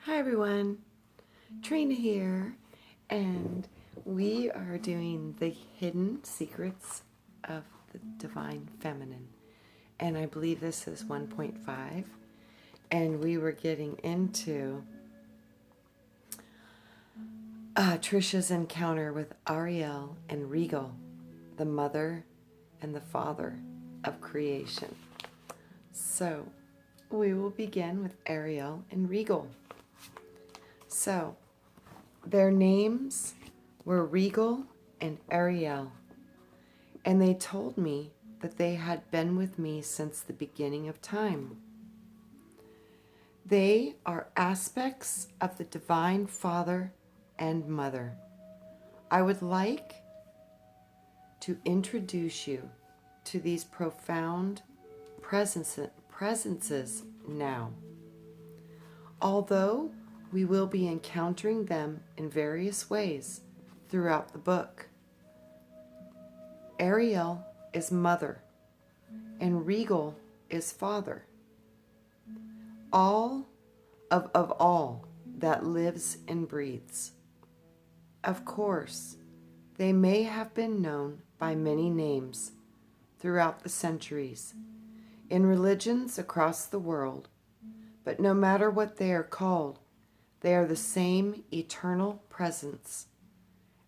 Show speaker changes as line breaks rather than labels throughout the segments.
Hi everyone, Trina here, and we are doing the hidden secrets of the divine feminine, and I believe this is 1.5, and we were getting into Trisha's encounter with Ariel and Regal, the mother and the father of creation. So we will begin with Ariel and Regal. So, their names were Regal and Ariel, and they told me that they had been with me since the beginning of time. They are aspects of the Divine Father and Mother. I would like to introduce you to these profound presences now. Although we will be encountering them in various ways throughout the book. Ariel is mother, and Regal is father. All of all that lives and breathes. Of course, they may have been known by many names throughout the centuries in religions across the world, but no matter what they are called, they are the same eternal presence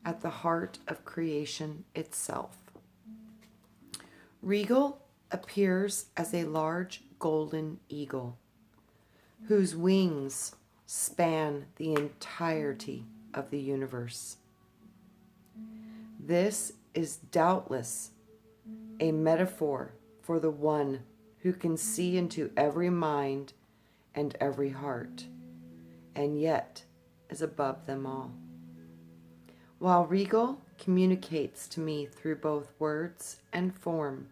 at the heart of creation itself. Regal appears as a large golden eagle whose wings span the entirety of the universe. This is doubtless a metaphor for the one who can see into every mind and every heart, and yet is above them all. While Regal communicates to me through both words and form,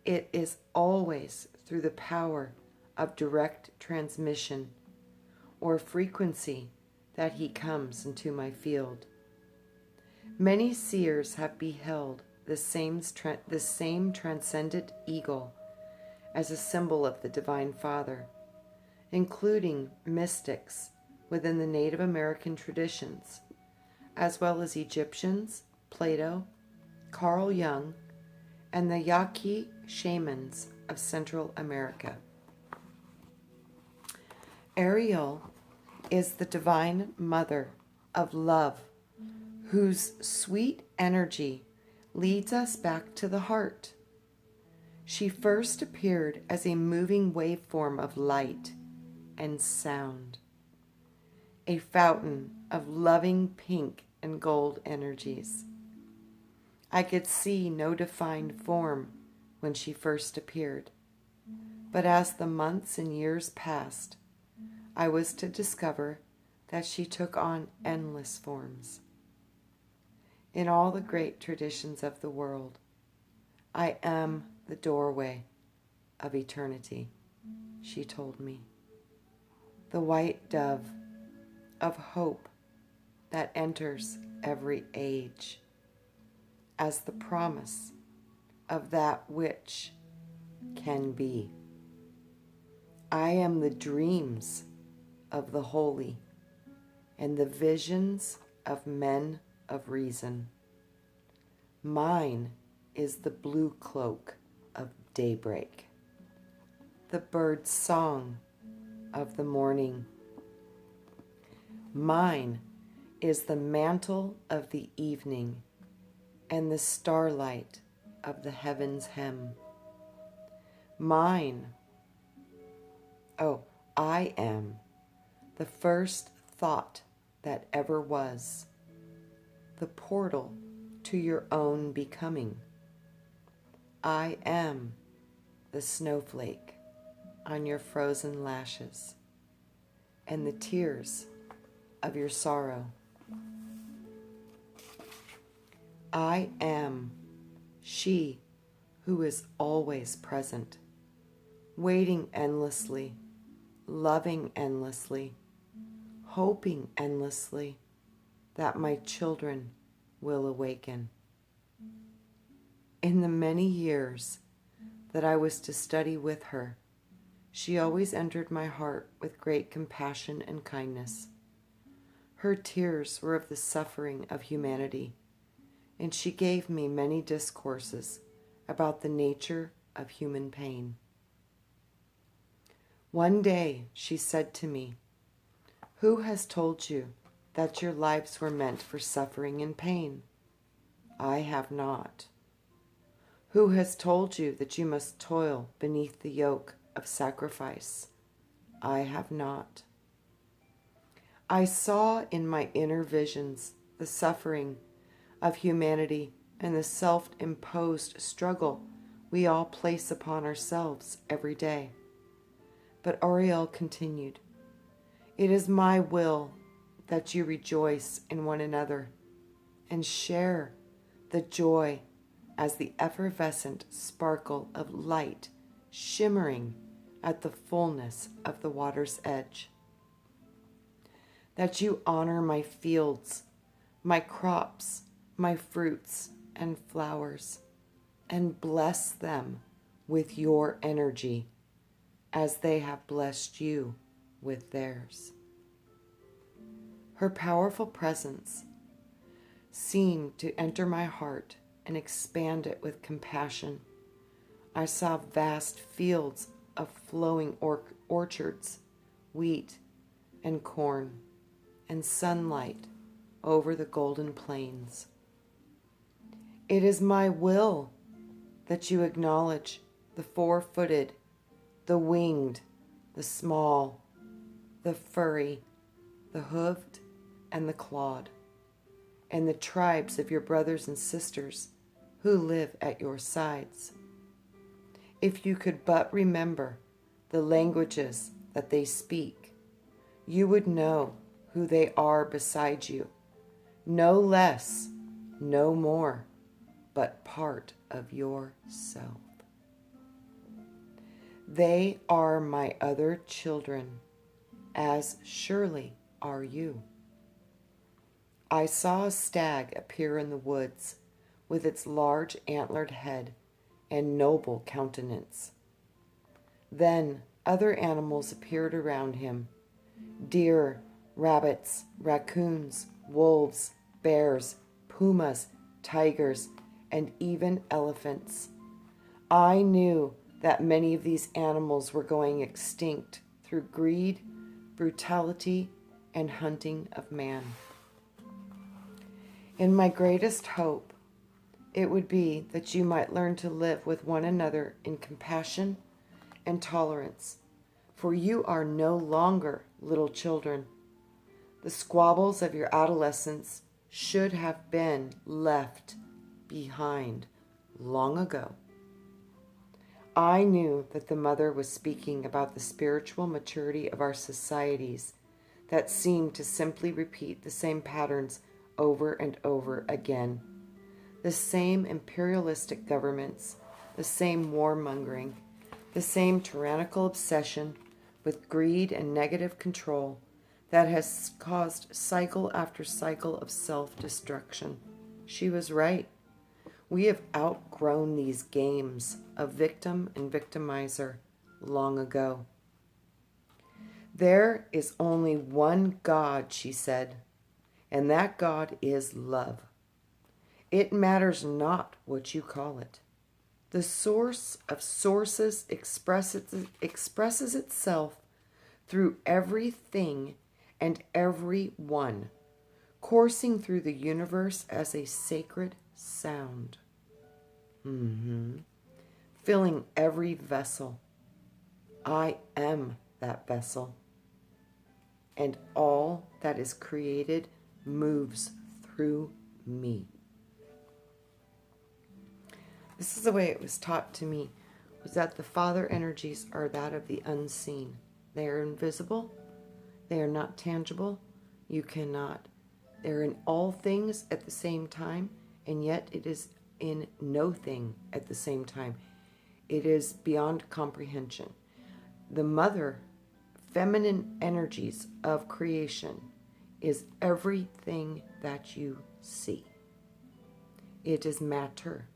it is always through the power of direct transmission or frequency that he comes into my field. Many seers have beheld the same transcendent eagle as a symbol of the Divine Father, including mystics within the Native American traditions, as well as Egyptians, Plato, Carl Jung, and the Yaqui shamans of Central America. Ariel is the divine mother of love, whose sweet energy leads us back to the heart. She first appeared as a moving waveform of light and sound, a fountain of loving pink and gold energies. I could see no defined form when she first appeared, but as the months and years passed, I was to discover that she took on endless forms. In all the great traditions of the world, I am the doorway of eternity, she told me. The white dove of hope that enters every age as the promise of that which can be. I am the dreams of the holy and the visions of men of reason. Mine is the blue cloak of daybreak, the bird's song of the morning. Mine is the mantle of the evening and the starlight of the heaven's hem. I am the first thought that ever was, the portal to your own becoming. I am the snowflake on your frozen lashes and the tears of your sorrow. I am she who is always present, waiting endlessly, loving endlessly, hoping endlessly that my children will awaken. In the many years that I was to study with her, She always entered my heart with great compassion and kindness. Her tears were of the suffering of humanity, and she gave me many discourses about the nature of human pain. One day she said to me, "Who has told you that your lives were meant for suffering and pain? I have not. Who has told you that you must toil beneath the yoke of sacrifice? I have not. I saw in my inner visions the suffering of humanity and the self-imposed struggle we all place upon ourselves every day." But Ariel continued, "It is my will that you rejoice in one another and share the joy as the effervescent sparkle of light shimmering at the fullness of the water's edge. That you honor my fields, my crops, my fruits and flowers, and bless them with your energy as they have blessed you with theirs." Her powerful presence seemed to enter my heart and expand it with compassion. I saw vast fields of flowing orchards, wheat and corn, and sunlight over the golden plains. It is my will that you acknowledge the four-footed, the winged, the small, the furry, the hoofed, and the clawed, and the tribes of your brothers and sisters who live at your sides. If you could but remember the languages that they speak, you would know who they are beside you, no less, no more, but part of yourself. They are my other children, as surely are you. I saw a stag appear in the woods with its large antlered head and noble countenance. Then other animals appeared around him: deer, rabbits, raccoons, wolves, bears, pumas, tigers, and even elephants. I knew that many of these animals were going extinct through greed, brutality, and hunting of man. In my greatest hope, it would be that you might learn to live with one another in compassion and tolerance, for you are no longer little children. The squabbles of your adolescence should have been left behind long ago. I knew that the mother was speaking about the spiritual maturity of our societies that seemed to simply repeat the same patterns over and over again. The same imperialistic governments, the same warmongering, the same tyrannical obsession with greed and negative control that has caused cycle after cycle of self-destruction. She was right. We have outgrown these games of victim and victimizer long ago. There is only one God, she said, and that God is love. It matters not what you call it. The source of sources expresses itself through everything and everyone, coursing through the universe as a sacred sound. Filling every vessel. I am that vessel. And all that is created moves through me. This is the way it was taught to me, was that the Father energies are that of the unseen. They are invisible. They are not tangible. You cannot. They're in all things at the same time, and yet it is in no thing at the same time. It is beyond comprehension. The mother, feminine energies of creation is everything that you see. It is matter.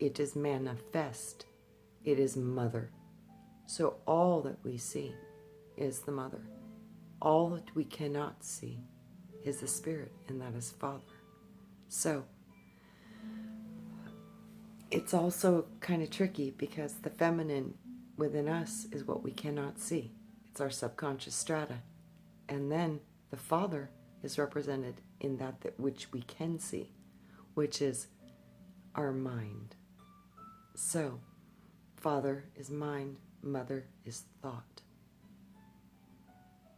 It is manifest. It is mother. So all that we see is the mother. All that we cannot see is the spirit, and that is Father. So it's also kind of tricky because the feminine within us is what we cannot see. It's our subconscious strata. And then the Father is represented in that which we can see, which is our mind. So, Father is mind, Mother is thought.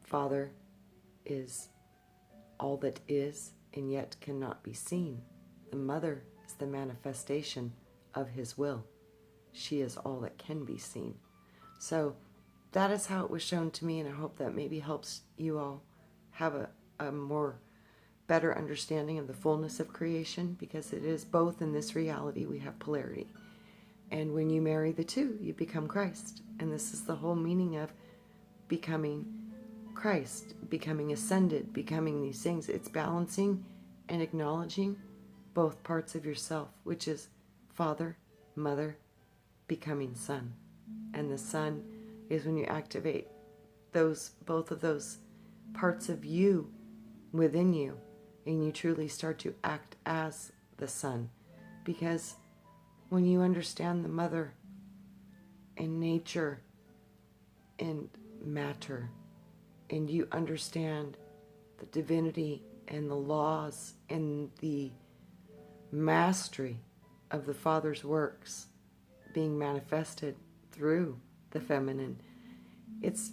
Father is all that is and yet cannot be seen. The Mother is the manifestation of His will. She is all that can be seen. So that is how it was shown to me, and I hope that maybe helps you all have a more better understanding of the fullness of creation, because it is both in this reality we have polarity. And when you marry the two, you become Christ. And this is the whole meaning of becoming Christ, becoming ascended, becoming these things. It's balancing and acknowledging both parts of yourself, which is Father, Mother, becoming Son. And the Son is when you activate both of those parts of you within you, and you truly start to act as the Son. Because when you understand the Mother and nature and matter, and you understand the divinity and the laws and the mastery of the Father's works being manifested through the feminine, it's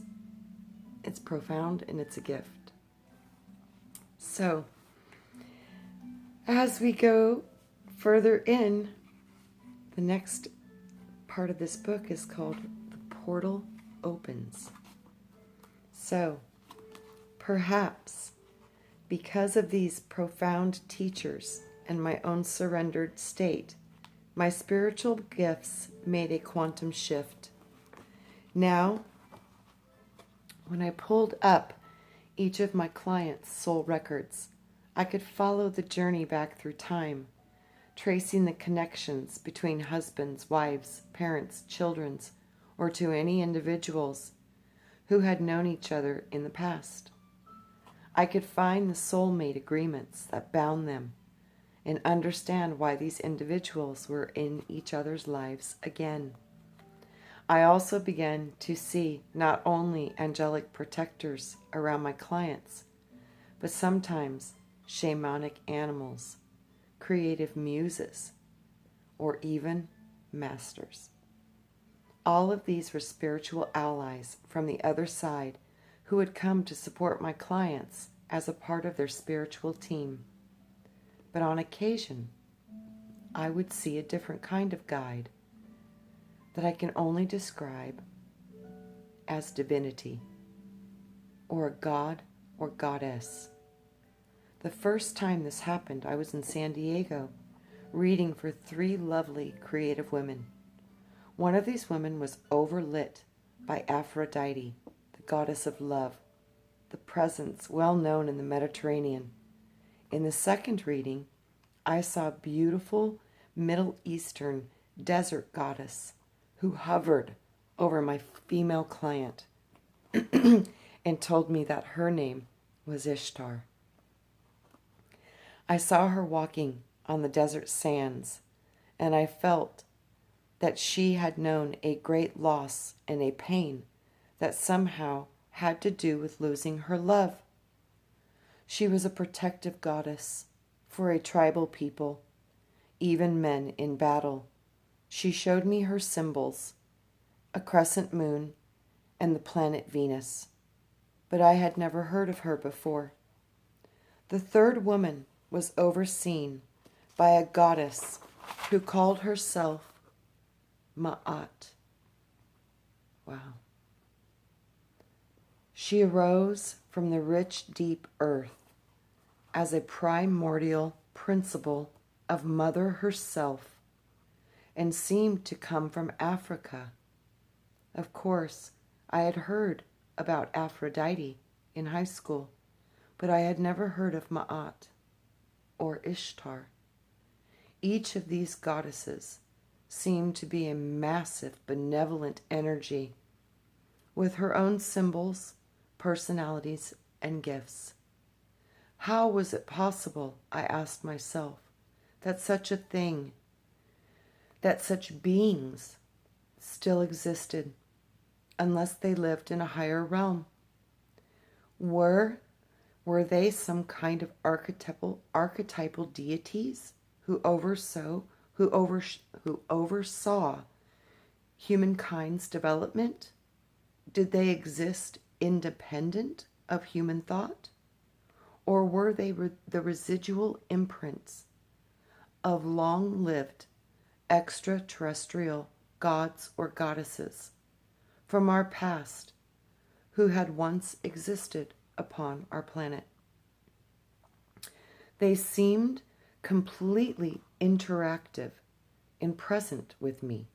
profound and it's a gift. So, as we go further in, the next part of this book is called The Portal Opens. So, perhaps because of these profound teachers and my own surrendered state, my spiritual gifts made a quantum shift. Now, when I pulled up each of my clients' soul records, I could follow the journey back through time, tracing the connections between husbands, wives, parents, children, or to any individuals who had known each other in the past. I could find the soulmate agreements that bound them and understand why these individuals were in each other's lives again. I also began to see not only angelic protectors around my clients, but sometimes shamanic animals, creative muses, or even masters. All of these were spiritual allies from the other side who had come to support my clients as a part of their spiritual team. But on occasion, I would see a different kind of guide that I can only describe as divinity, or a god or goddess. The first time this happened, I was in San Diego, reading for 3 lovely creative women. One of these women was overlit by Aphrodite, the goddess of love, the presence well known in the Mediterranean. In the second reading, I saw a beautiful Middle Eastern desert goddess who hovered over my female client and told me that her name was Ishtar. I saw her walking on the desert sands, and I felt that she had known a great loss and a pain that somehow had to do with losing her love. She was a protective goddess for a tribal people, even men in battle. She showed me her symbols, a crescent moon and the planet Venus, but I had never heard of her before. The third woman was overseen by a goddess who called herself Ma'at. Wow. She arose from the rich, deep earth as a primordial principle of Mother herself and seemed to come from Africa. Of course, I had heard about Aphrodite in high school, but I had never heard of Ma'at or Ishtar. Each of these goddesses seemed to be a massive, benevolent energy with her own symbols, personalities, and gifts. How was it possible, I asked myself, that such a thing, that such beings still existed, unless they lived in a higher realm? Were they some kind of archetypal deities who oversaw humankind's development? Did they exist independent of human thought? Or were they the residual imprints of long-lived extraterrestrial gods or goddesses from our past who had once existed upon our planet? They seemed completely interactive and present with me,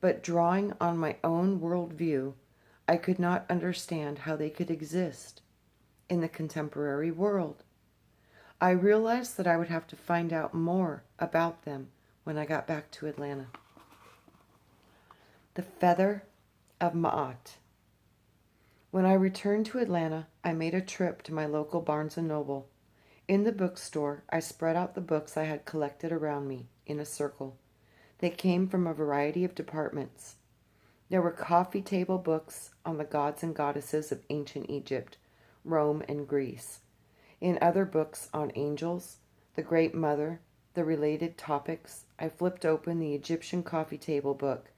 but drawing on my own worldview, I could not understand how they could exist in the contemporary world. I realized that I would have to find out more about them when I got back to Atlanta. The Feather of Ma'at. When I returned to Atlanta, I made a trip to my local Barnes & Noble. In the bookstore, I spread out the books I had collected around me in a circle. They came from a variety of departments. There were coffee table books on the gods and goddesses of ancient Egypt, Rome, and Greece. In other books on angels, the Great Mother, the related topics, I flipped open the Egyptian coffee table book,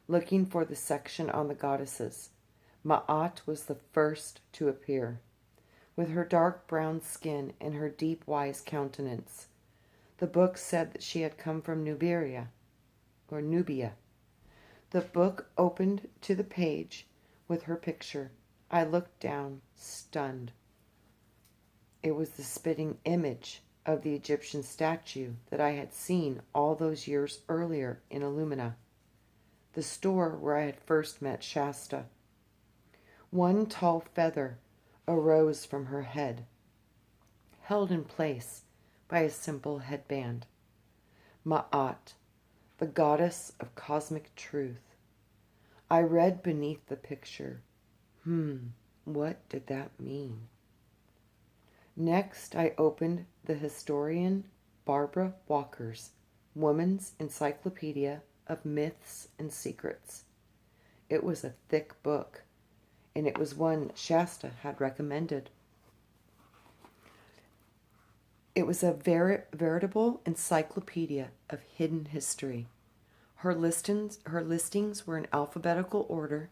looking for the section on the goddesses. Ma'at was the first to appear, with her dark brown skin and her deep, wise countenance. The book said that she had come from Nubia. The book opened to the page with her picture. I looked down, stunned. It was the spitting image of the Egyptian statue that I had seen all those years earlier in Illumina, the store where I had first met Shasta. One tall feather arose from her head, held in place by a simple headband. Ma'at, the goddess of cosmic truth. I read beneath the picture. What did that mean? Next, I opened the historian Barbara Walker's Woman's Encyclopedia of Myths and Secrets. It was a thick book, and it was one Shasta had recommended. It was a veritable encyclopedia of hidden history. Her listings were in alphabetical order.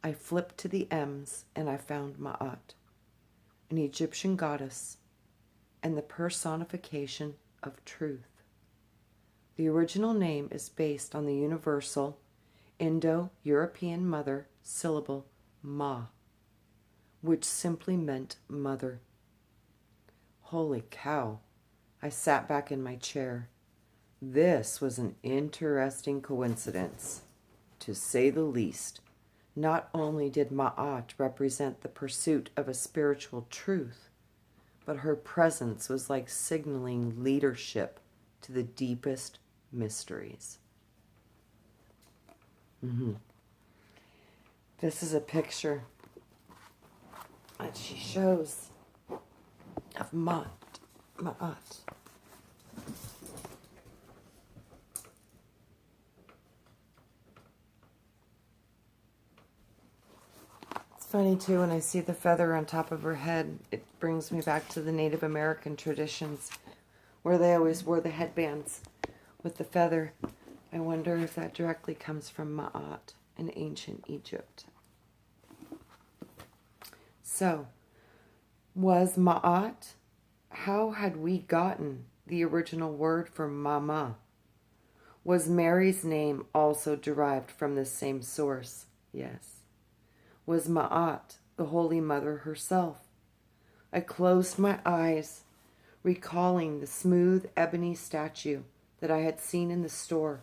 I flipped to the M's, and I found Ma'at, an Egyptian goddess, and the personification of truth. The original name is based on the universal Indo-European mother syllable Ma, which simply meant mother. Holy cow! I sat back in my chair. This was an interesting coincidence, to say the least. Not only did Ma'at represent the pursuit of a spiritual truth, but her presence was like signaling leadership to the deepest mysteries. This is a picture that she shows of Ma'at. It's funny too, when I see the feather on top of her head, it brings me back to the Native American traditions where they always wore the headbands with the feather. I wonder if that directly comes from Ma'at in ancient Egypt. So, was Ma'at? How had we gotten the original word for Mama? Was Mary's name also derived from this same source? Yes. Was Ma'at the Holy Mother herself? I closed my eyes, recalling the smooth ebony statue that I had seen in the store,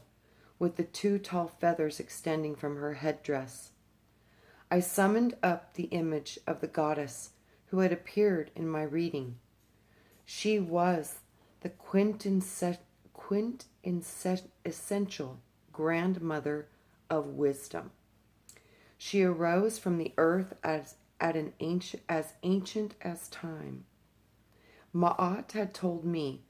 with the two tall feathers extending from her headdress. I summoned up the image of the goddess who had appeared in my reading. She was the quintessential grandmother of wisdom. She arose from the earth as ancient as time. Ma'at had told me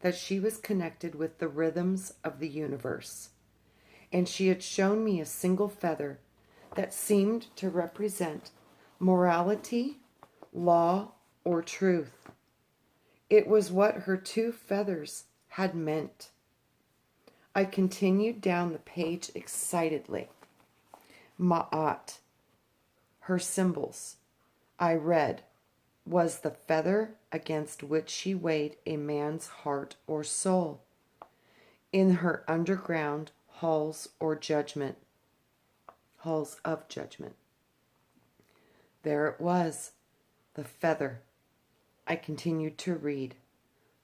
that she was connected with the rhythms of the universe, and she had shown me a single feather that seemed to represent morality, law, or truth. It was what her two feathers had meant. I continued down the page excitedly. Ma'at, her symbols, I read, was the feather against which she weighed a man's heart or soul in her underground halls of judgment. There it was, the feather. I continued to read.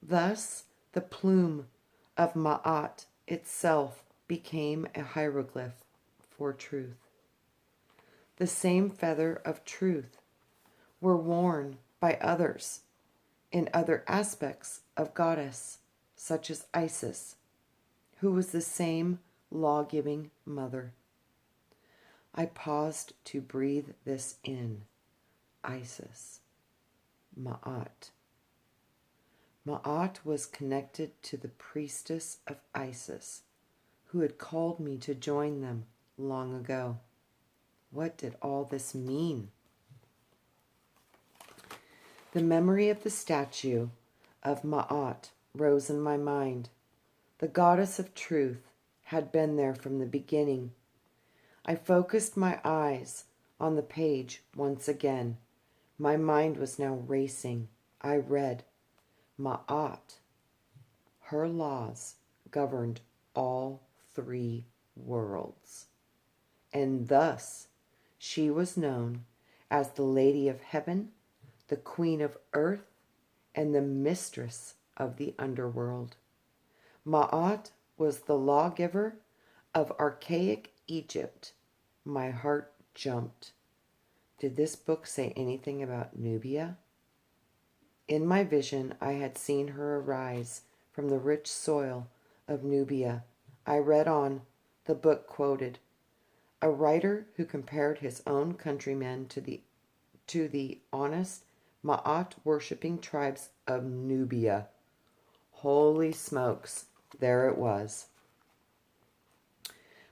Thus, the plume of Ma'at itself became a hieroglyph for truth. The same feather of truth were worn by others in other aspects of Goddess, such as Isis, who was the same law-giving mother. I paused to breathe this in. Isis. Ma'at. Ma'at was connected to the priestess of Isis, who had called me to join them long ago. What did all this mean? The memory of the statue of Ma'at rose in my mind. The goddess of truth had been there from the beginning. I focused my eyes on the page once again. My mind was now racing. I read, Ma'at. Her laws governed all three worlds, and thus she was known as the Lady of Heaven, the Queen of Earth, and the Mistress of the Underworld. Ma'at was the lawgiver of archaic Egypt. My heart jumped. Did this book say anything about Nubia? In my vision, I had seen her arise from the rich soil of Nubia. I read on. The book quoted, a writer who compared his own countrymen to the honest Ma'at-worshipping tribes of Nubia. Holy smokes, there it was.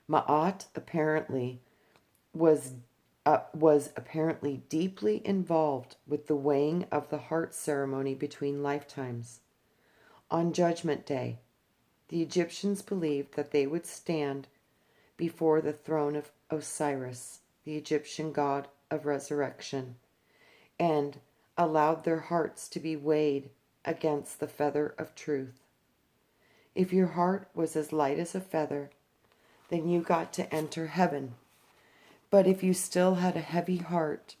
Ma'at apparently was apparently deeply involved with the weighing of the heart ceremony between lifetimes. On Judgment Day, the Egyptians believed that they would stand before the throne of Osiris, the Egyptian god of resurrection, and allowed their hearts to be weighed against the feather of truth. If your heart was as light as a feather, then you got to enter heaven. But if you still had a heavy heart,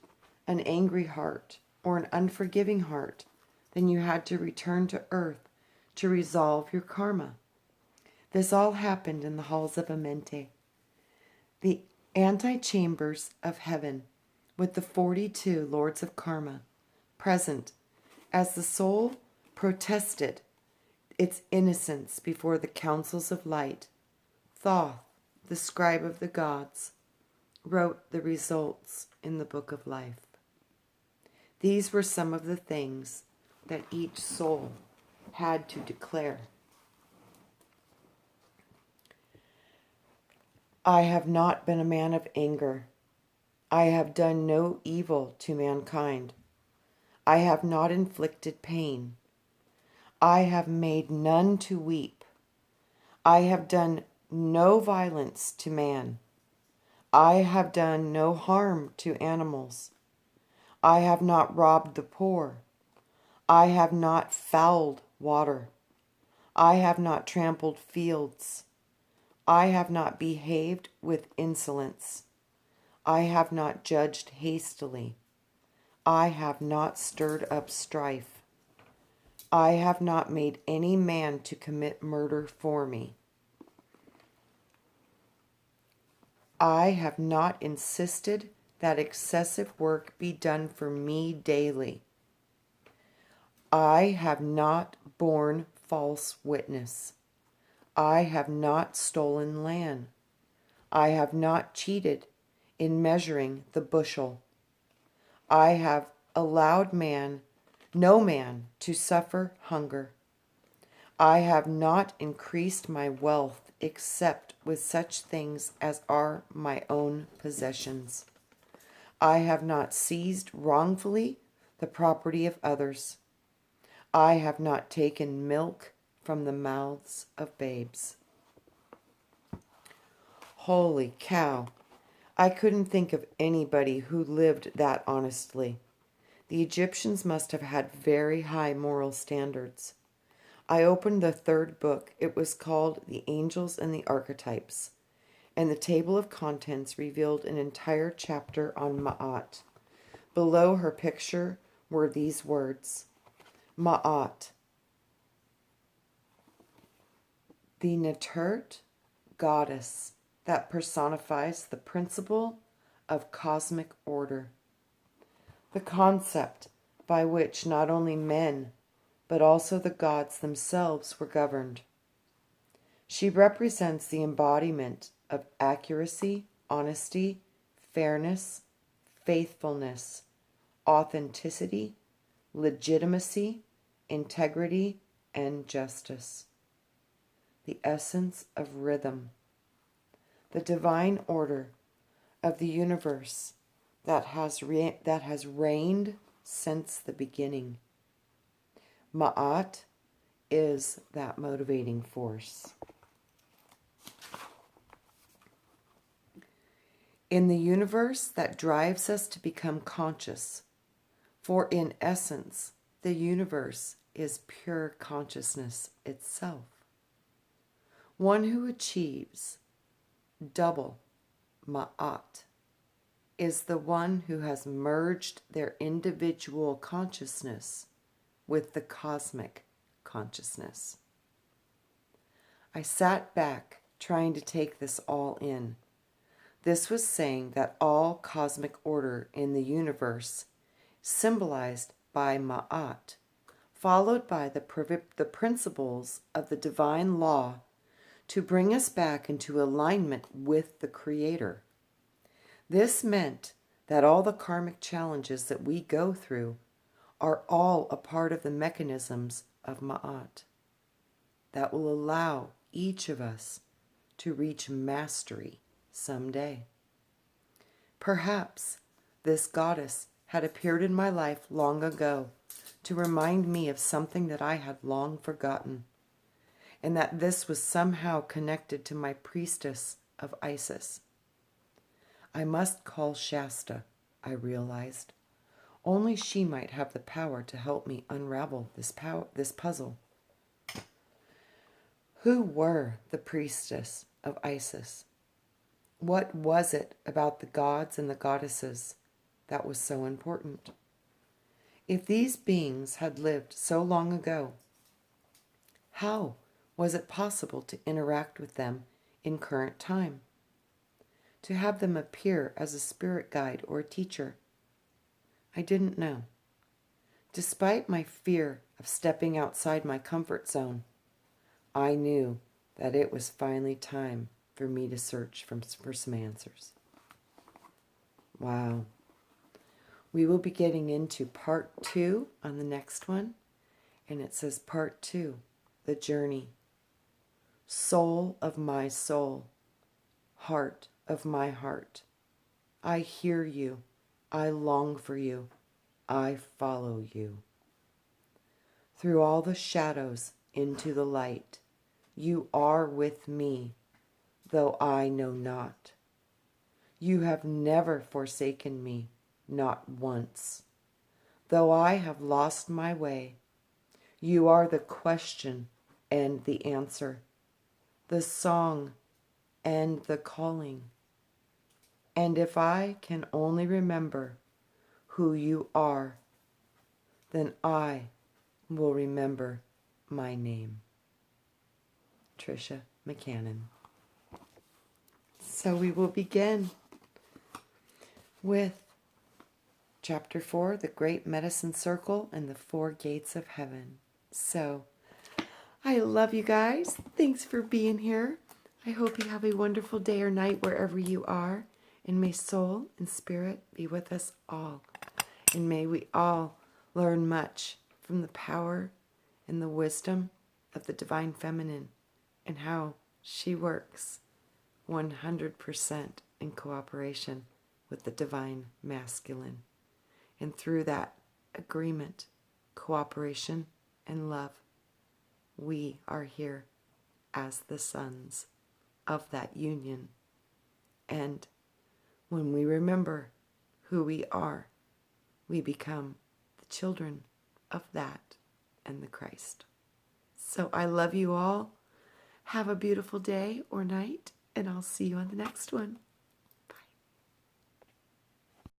an angry heart, or an unforgiving heart, then you had to return to earth to resolve your karma. This all happened in the halls of Amente, the antechambers of heaven, with the 42 lords of karma present as the soul protested its innocence before the councils of light. Thoth, the scribe of the gods, wrote the results in the book of life. These were some of the things that each soul had to declare. I have not been a man of anger. I have done no evil to mankind. I have not inflicted pain. I have made none to weep. I have done no violence to man. I have done no harm to animals. I have not robbed the poor. I have not fouled water. I have not trampled fields. I have not behaved with insolence. I have not judged hastily. I have not stirred up strife. I have not made any man to commit murder for me. I have not insisted that excessive work be done for me daily. I have not borne false witness. I have not stolen land. I have not cheated in measuring the bushel. I have allowed no man to suffer hunger. I have not increased my wealth except with such things as are my own possessions. I have not seized wrongfully the property of others. I have not taken milk from the mouths of babes. Holy cow. I couldn't think of anybody who lived that honestly. The Egyptians must have had very high moral standards. I opened the third book. It was called The Angels and the Archetypes, and the table of contents revealed an entire chapter on Ma'at. Below her picture were these words: Ma'at, the Netert goddess that personifies the principle of cosmic order, the concept by which not only men but also the gods themselves were governed. She represents the embodiment of accuracy, honesty, fairness, faithfulness, authenticity, legitimacy, integrity, and justice. The essence of rhythm, the divine order of the universe that has reigned since the beginning. Ma'at is that motivating force. In the universe that drives us to become conscious, for in essence, the universe is pure consciousness itself. One who achieves double Ma'at is the one who has merged their individual consciousness with the cosmic consciousness. I sat back trying to take this all in. This was saying that all cosmic order in the universe, symbolized by Ma'at, followed by the principles of the divine law to bring us back into alignment with the Creator. This meant that all the karmic challenges that we go through are all a part of the mechanisms of Ma'at that will allow each of us to reach mastery someday. Perhaps this goddess had appeared in my life long ago to remind me of something that I had long forgotten, and that this was somehow connected to my priestess of Isis. I must call Shasta, I realized. Only she might have the power to help me unravel this puzzle. Who were the priestess of Isis? What was it about the gods and the goddesses that was so important? If these beings had lived so long ago, how was it possible to interact with them in current time? To have them appear as a spirit guide or a teacher? I didn't know. Despite my fear of stepping outside my comfort zone, I knew that it was finally time for me to search for some answers. Wow. We will be getting into part 2 on the next one, and it says part 2, the journey. Soul of my soul, heart of my heart, I hear you. I long for you. I follow you. Through all the shadows into the light, you are with me, though I know not. You have never forsaken me, not once. Though I have lost my way, you are the question and the answer, the song and the calling. And if I can only remember who you are, then I will remember my name. Tricia McCannon. So we will begin with Chapter 4, The Great Medicine Circle and the 4 Gates of Heaven. So, I love you guys. Thanks for being here. I hope you have a wonderful day or night wherever you are. And may soul and spirit be with us all. And may we all learn much from the power and the wisdom of the Divine Feminine and how she works 100% in cooperation with the Divine Masculine. And through that agreement, cooperation, and love, we are here as the sons of that union. And when we remember who we are, we become the children of that and the Christ. So I love you all. Have a beautiful day or night, and I'll see you on the next one.